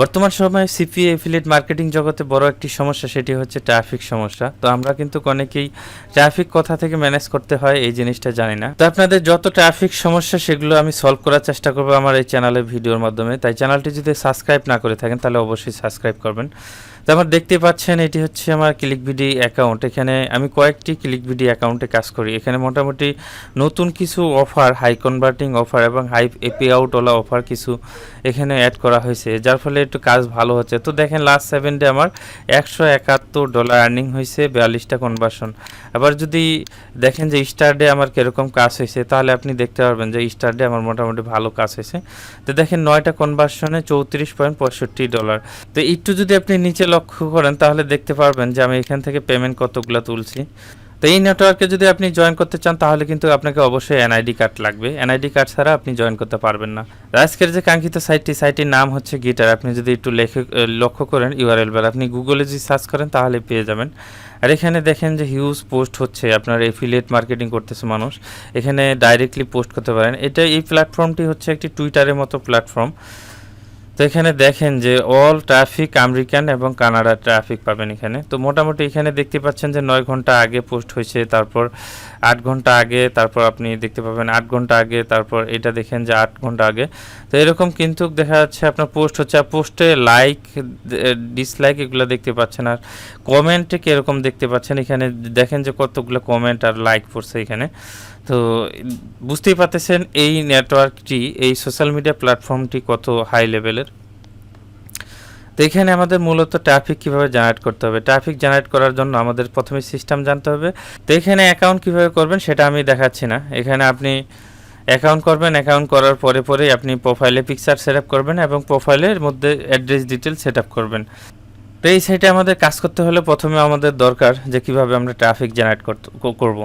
বর্তমান সময়ে CPA affiliate marketing জগতে বড় একটি সমস্যা, সেটি হচ্ছে ট্রাফিক সমস্যা। তো আমরা কিন্তু অনেকেই ট্রাফিক কোথা থেকে ম্যানেজ করতে হয় এই জিনিসটা জানি না। তো আপনাদের যত ট্রাফিক সমস্যা সেগুলো আমি সলভ করার চেষ্টা করবো আমার এই চ্যানেলের ভিডিওর মাধ্যমে। তাই চ্যানেলটি যদি সাবস্ক্রাইব না করে থাকেন তাহলে অবশ্যই সাবস্ক্রাইব করবেন। তো আমার দেখতে পাচ্ছেন এটি হচ্ছে আমার ক্লিকবিডি অ্যাকাউন্ট। এখানে আমি কয়েকটি ক্লিকবিডি অ্যাকাউন্টে কাজ করি। এখানে মোটামুটি নতুন কিছু অফার, হাই কনভার্টিং অফার এবং হাই পে আউটওয়ালা অফার কিছু এখানে অ্যাড করা হয়েছে, যার ফলে একটু কাজ ভালো হচ্ছে। তো দেখেন লাস্ট 7 ডে আমার $171 আর্নিং হয়েছে, 42টা কনভার্সন। আবার যদি দেখেন যে স্টার ডে আমার কীরকম কাজ হয়েছে, তাহলে আপনি দেখতে পারবেন যে স্টার ডে আমার মোটামুটি ভালো কাজ হয়েছে। তো দেখেন 9টা কনভার্সনে $34.65। তো একটু যদি আপনি নিচে লক্ষ্য করেন তাহলে দেখতে পারবেন যে আমি এখান থেকে পেমেন্ট কতগুলো তুলছি। তো এই নেটওয়ার্কে যদি আপনি জয়েন করতে চান তাহলে কিন্তু আপনাকে অবশ্যই এনআইডি কার্ড লাগবে। এনআইডি কার্ড ছাড়া আপনি জয়েন করতে পারবেন না। আজকের যে কাঙ্ক্ষিত সাইটটির নাম হচ্ছে গিটার। আপনি যদি একটু লক্ষ্য করেন ইউআরএল বার, আপনি গুগলে যদি সার্চ করেন তাহলে পেয়ে যাবেন। আর এখানে দেখেন যে হিউজ পোস্ট হচ্ছে, আপনার এফিলিয়েট মার্কেটিং করতেছে মানুষ, এখানে ডাইরেক্টলি পোস্ট করতে পারেন। এই প্ল্যাটফর্মটি হচ্ছে একটি টুইটারের মতো প্ল্যাটফর্ম। তো এখানে দেখেন যে অল ট্রাফিক আমেরিকান এবং কানাডা ট্রাফিক পাবেন এখানে। তো মোটামুটি এখানে দেখতে পাচ্ছেন যে 9 ঘন্টা আগে পোস্ট হয়েছে, তারপর 8 ঘন্টা আগে, তারপর আপনি দেখতে পাবেন 8 ঘন্টা আগে, তারপর এটা দেখেন যে 8 ঘন্টা আগে। তো এরকম কিন্তু দেখা যাচ্ছে আপনার পোস্ট হচ্ছে, আর পোস্টে লাইক ডিসলাইক এগুলো দেখতে পাচ্ছেন। আর কমেন্টে কীরকম দেখতে পাচ্ছেন, এখানে দেখেন যে কতগুলো কমেন্ট আর লাইক পড়ছে এখানে। তো বুঝতেই পারতেছেন এই নেটওয়ার্কটি, এই সোশ্যাল মিডিয়া প্ল্যাটফর্মটি কত হাই লেভেলের। তো এখানে আমাদের মূলত ট্রাফিক কীভাবে জেনারেট করতে হবে, ট্রাফিক জেনারেট করার জন্য আমাদের প্রথমে সিস্টেম জানতে হবে। তো এখানে অ্যাকাউন্ট কীভাবে করবেন সেটা আমি দেখাচ্ছি না। এখানে আপনি অ্যাকাউন্ট করবেন, অ্যাকাউন্ট করার পরেই আপনি প্রোফাইলে পিকচার সেট আপ করবেন এবং প্রোফাইলের মধ্যে অ্যাড্রেস ডিটেল সেট আপ করবেন। তো এই সাইটে আমাদের কাজ করতে হলে প্রথমে আমাদের দরকার যে কীভাবে আমরা ট্রাফিক জেনারেট করব।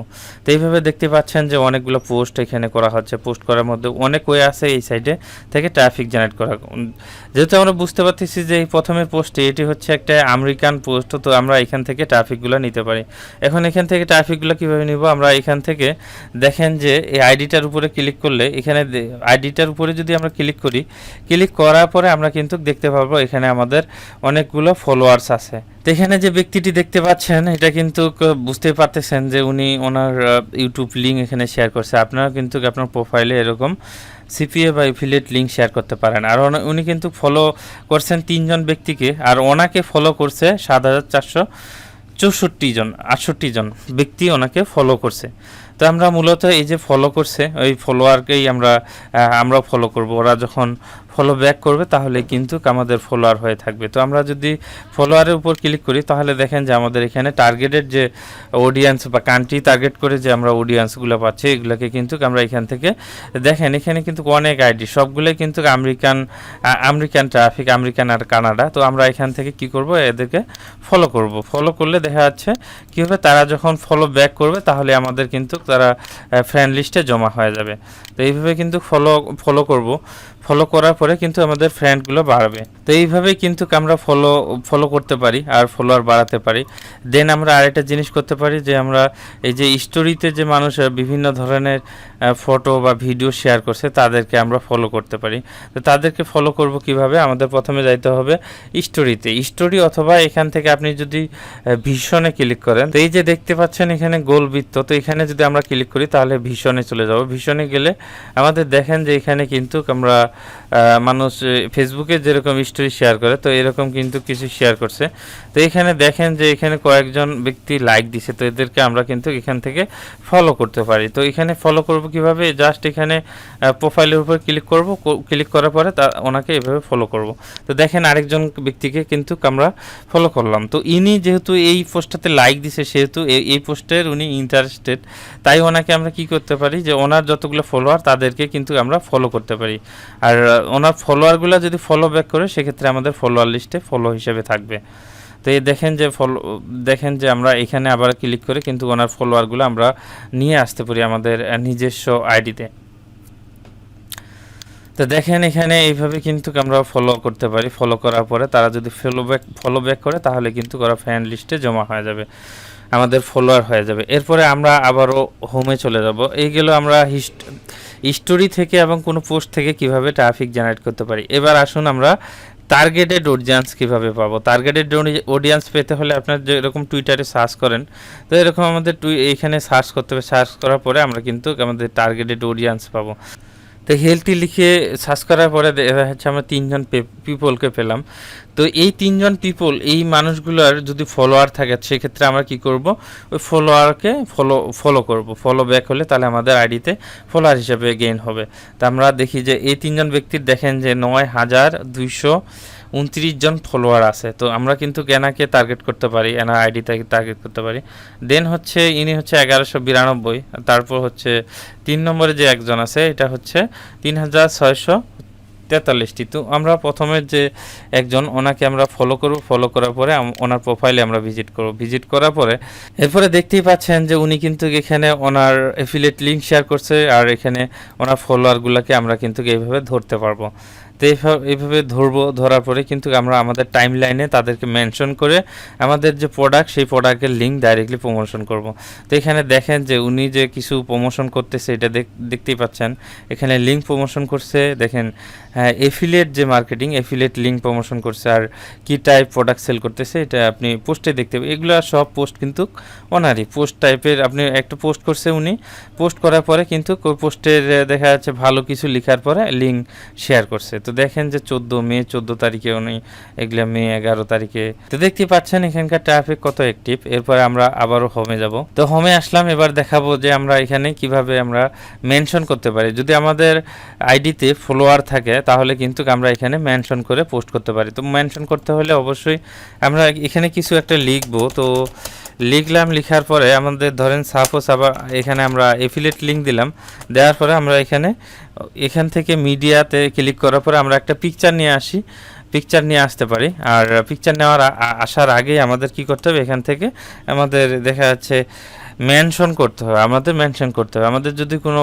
তো এইভাবে দেখতে পাচ্ছেন যে অনেকগুলো পোস্ট এখানে করা হচ্ছে। পোস্ট করার মধ্যে অনেক ওয়ে আছে এই সাইটে থেকে ট্রাফিক জেনারেট করা। যেহেতু আমরা বুঝতে পারতেছি যে এই প্রথমের পোস্টে এটি হচ্ছে একটা আমেরিকান পোস্ট, তো আমরা এখান থেকে ট্রাফিকগুলো নিতে পারি। এখন এখান থেকে ট্রাফিকগুলো কীভাবে নিব, আমরা এখান থেকে দেখেন যে এই আইডিটার উপরে ক্লিক করলে, এখানে আইডিটার উপরে যদি আমরা ক্লিক করি, ক্লিক করার পরে আমরা কিন্তু দেখতে পারবো এখানে আমাদের অনেকগুলো ফলোয়ার্স আছে। তো এখানে যে ব্যক্তিটি দেখতে পাচ্ছেন এটা কিন্তু বুঝতেই পারতেছেন যে উনি ওনার ইউটিউব লিঙ্ক এখানে শেয়ার করছে। আপনারা কিন্তু আপনার প্রোফাইলে এরকম সিপিএ বা এফিলিয়েট লিঙ্ক শেয়ার করতে পারেন। আর উনি কিন্তু ফলো করছেন 3 জন ব্যক্তিকে, আর ওনাকে ফলো করছে 7,464 জন, 68 জন ব্যক্তি ওনাকে ফলো করছে। তো আমরা মূলত এই যে ফলো করছে ওই ফলোয়ারকেই আমরা ফলো করব। ওরা যখন ফলো ব্যাক করবে তাহলে কিন্তু আমাদের ফলোয়ার হয়ে থাকবে। তো আমরা যদি ফলোয়ারের উপর ক্লিক করি তাহলে দেখেন যে আমাদের এখানে টার্গেটেড যে অডিয়েন্স বা কান্ট্রি টার্গেট করে যে আমরা অডিয়েন্সগুলো পাচ্ছি, এগুলোকে কিন্তু আমরা এখান থেকে দেখেন এখানে কিন্তু অনেক আইডি, সবগুলোই কিন্তু আমেরিকান ট্রাফিক, আমেরিকান আর কানাডা। তো আমরা এখান থেকে কি করব, এদেরকে ফলো করব। ফলো করলে দেখা যাচ্ছে কী হবে, তারা যখন ফলো ব্যাক করবে তাহলে আমাদের কিন্তু তারা ফ্রেন্ড লিস্টে জমা হয়ে যাবে। তো এইভাবে কিন্তু ফলো করব। ফলো করার পরে কিন্তু আমাদের ফ্রেন্ডগুলো বাড়বে। তো এইভাবেই কিন্তু আমরা ফলো করতে পারি আর ফলোয়ার বাড়াতে পারি। দেন আমরা আরেকটা জিনিস করতে পারি যে আমরা এই যে স্টোরিতে যে মানুষ বিভিন্ন ধরনের ফটো বা ভিডিও শেয়ার করছে তাদেরকে আমরা ফলো করতে পারি। তো তাদেরকে ফলো করব কিভাবে, আমাদের প্রথমে যাইতে হবে স্টোরি, অথবা এখান থেকে আপনি যদি ভিশনে ক্লিক করেন, তো এই যে দেখতে পাচ্ছেন এখানে গোল বৃত্ত, তো এখানে যদি আমরা ক্লিক করি তাহলে ভিশনে চলে যাব। ভিশনে গেলে আমাদের দেখেন যে এখানে কিন্তু আমরা মানুষ ফেসবুকে যেরকম স্টোরি শেয়ার করে, তো এরকম কিন্তু কিছু শেয়ার করছে। তো এখানে দেখেন যে এখানে কয়েকজন ব্যক্তি লাইক দিছে, তো এদেরকে আমরা কিন্তু এখান থেকে ফলো করতে পারি। তো এখানে ফলো করব কিভাবে, জাস্ট এখানে প্রোফাইলের উপর ক্লিক করার পরে ওনাকে এভাবে ফলো করব। তো দেখেন আরেকজন ব্যক্তিকে কিন্তু আমরা ফলো করলাম। তো ইনি যেহেতু এই পোস্টটাতে লাইক দিছে, সেহেতু এই পোস্টের উনি ইন্টারেস্টেড, তাই ওনাকে আমরা কি করতে পারি যে ওনার যতগুলো ফলোয়ার তাদেরকে কিন্তু আমরা ফলো করতে পারি। আর ওনার ফলোয়ারগুলো যদি ফলো ব্যাক করে সেক্ষেত্রে আমাদের ফলোয়ার লিস্টে ফলো হিসেবে থাকবে। তো এই দেখেন যে আমরা এখানে আবার ক্লিক করে কিন্তু ওনার ফলোয়ারগুলো আমরা নিয়ে আসতে পারি আমাদের নিজস্ব আইডিতে। তো দেখেন এখানে এইভাবে কিন্তু আমরা ফলো করতে পারি। ফলো করার পরে তারা যদি ফলো ব্যাক করে তাহলে কিন্তু ওরা ফ্রেন্ড লিস্টে জমা হয়ে যাবে, আমাদের ফলোয়ার হয়ে যাবে। এরপরে আমরা আবারও হোমে চলে যাব। এইগুলো আমরা স্টোরি থেকে এবং কোনো পোস্ট থেকে কিভাবে ট্রাফিক জেনারেট করতে পারি। এবার আসুন আমরা টার্গেটেড অডিয়েন্স কীভাবে পাবো? টার্গেটেড অডিয়েন্স পেতে হলে আপনার যেরকম টুইটারে সার্চ করেন, তো এরকম আমাদের এইখানে সার্চ করতে হবে। সার্চ করার পরে আমরা কিন্তু আমাদের টার্গেটেড অডিয়েন্স পাবো। তো হেলথি লিখে সার্চ করার পরে দেখা যাচ্ছে আমরা 3 জন পিপলকে পেলাম। তো এই 3 জন পিপল, এই মানুষগুলোর যদি ফলোয়ার থাকে সেক্ষেত্রে আমরা কি করব, ওই ফলোয়ারকে ফলো করব। ফলো ব্যাক হলে তাহলে আমাদের আইডিতে ফলোয়ার হিসেবে গেইন হবে। তো আমরা দেখি যে এই 3 জন ব্যক্তির দেখেন যে 9229 জন ফলোয়ার আছে। তো আমরা কিন্তু এনাকে টার্গেট করতে পারি, এনার আইডিটাকে টার্গেট করতে পারি। দেন হচ্ছে ইনি হচ্ছে 1192, তারপর হচ্ছে 3 নম্বরে যে একজন আছে এটা হচ্ছে 3643টি। তো আমরা প্রথমে যে একজন ওনাকে আমরা ফলো করব, ফলো করার পরে ওনার প্রোফাইলে আমরা ভিজিট করব। ভিজিট করার পরে এরপরে দেখতেই পাচ্ছেন যে উনি কিন্তু এখানে ওনার অ্যাফিলিয়েট লিঙ্ক শেয়ার করছে, আর এখানে ওনার ফলোয়ারগুলোকে আমরা কিন্তু এইভাবে ধরতে পারবো। তো এইভাবে ধরার পরে কিন্তু আমরা আমাদের টাইম লাইনে তাদেরকে মেনশন করে আমাদের যে প্রোডাক্ট, সেই প্রোডাক্টের লিঙ্ক ডাইরেক্টলি প্রমোশন করব। তো এখানে দেখেন যে উনি যে কিছু প্রমোশন করতেছে এটা দেখতেই পাচ্ছেন, এখানে লিঙ্ক প্রমোশন করছে। দেখেন এফিলিয়েট যে মার্কেটিং, এফিলিয়েট লিঙ্ক প্রমোশন করছে, আর কি টাইপ প্রোডাক্ট সেল করতেছে এটা আপনি পোস্টে দেখতে পাবেন। এগুলো সব পোস্ট কিন্তু ওনারই পোস্ট টাইপের। আপনি একটা পোস্ট করছে উনি, পোস্ট করার পরে কিন্তু ওই পোস্টের দেখা যাচ্ছে ভালো কিছু লেখার পরে লিঙ্ক শেয়ার করছে। তো দেখেন যে 14 তারিখে উনি এগুলো মে 11 তারিখে। তো দেখতে পাচ্ছেন এখানকার ট্রাফিক কত অ্যাক্টিভ। এরপরে আমরা আবারও হোমে যাব। তো হোমে আসলাম, এবার দেখাবো যে আমরা এখানে কিভাবে আমরা মেনশন করতে পারি। যদি আমাদের আইডিতে ফলোয়ার থাকে তাহলে কিন্তু আমরা এখানে মেনশন করে পোস্ট করতে পারি। তো মেনশন করতে হলে অবশ্যই আমরা এখানে কিছু একটা লিখবো। তো লিখলাম, লিখার পরে আমাদের ধরেন সাপোজ আবার এখানে আমরা এফিলিয়েট লিঙ্ক দিলাম, দেওয়ার পরে আমরা এখান থেকে মিডিয়াতে ক্লিক করার পরে আমরা একটা পিকচার নিয়ে আসি, পিকচার নিয়ে আসতে পারি। আর পিকচার নেওয়ার আসার আগেই আমাদের কি করতে হবে, এখান থেকে আমাদের দেখা যাচ্ছে মেনশন করতে হবে। আমাদের মেনশন করতে হবে, আমাদের যদি কোনো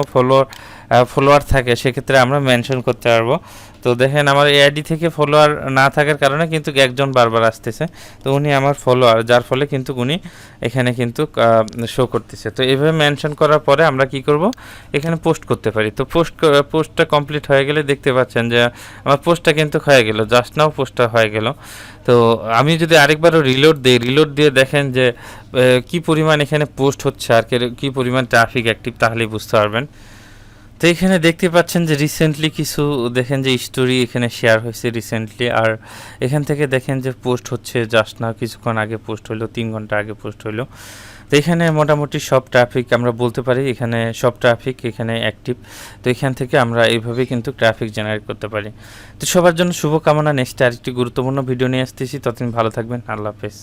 ফলোয়ার থাকে সেক্ষেত্রে আমরা মেনশন করতে পারবো। তো দেখেন আমার এই আইডি থেকে ফলোয়ার না থাকার কারণে কিন্তু একজন বারবার আসতেছে। তো উনি আমার ফলোয়ার, যার ফলে কিন্তু উনি এখানে কিন্তু শো করতেছে। তো এইভাবে মেনশন করার পরে আমরা কি করব, এখানে পোস্ট করতে পারি। তো পোস্টটা কমপ্লিট হয়ে গেলে দেখতে পাচ্ছেন যে আমার পোস্টটা কিন্তু হয়ে গেল, জাস্ট নাও পোস্টটা হয়ে গেল। তো আমি যদি আরেকবারও রিলোড দিই, রিলোড দিয়ে দেখেন যে কি পরিমাণ এখানে পোস্ট হচ্ছে আর কি পরিমাণ ট্রাফিক অ্যাক্টিভ, তাহলেই বুঝতে পারবেন। তো এখানে দেখতে পাচ্ছেন যে রিসেন্টলি কিছু দেখেন যে স্টোরি এখানে শেয়ার হয়েছে রিসেন্টলি, আর এখান থেকে দেখেন যে পোস্ট হচ্ছে জাস্ট না কিছুক্ষণ আগে পোস্ট হলো, 3 ঘন্টা আগে পোস্ট হলো। তো এখানে মোটামুটি সব ট্রাফিক আমরা বলতে পারি, এখানে সব ট্রাফিক এখানে অ্যাক্টিভ। তো এখান থেকে আমরা এইভাবে কিন্তু ট্রাফিক জেনারেট করতে পারি। তো সবার জন্য শুভকামনা। নেক্সট আরেকটি গুরুত্বপূর্ণ ভিডিও নিয়ে আসতেছি, ততদিন ভালো থাকবেন। আল্লাহ হাফেজ।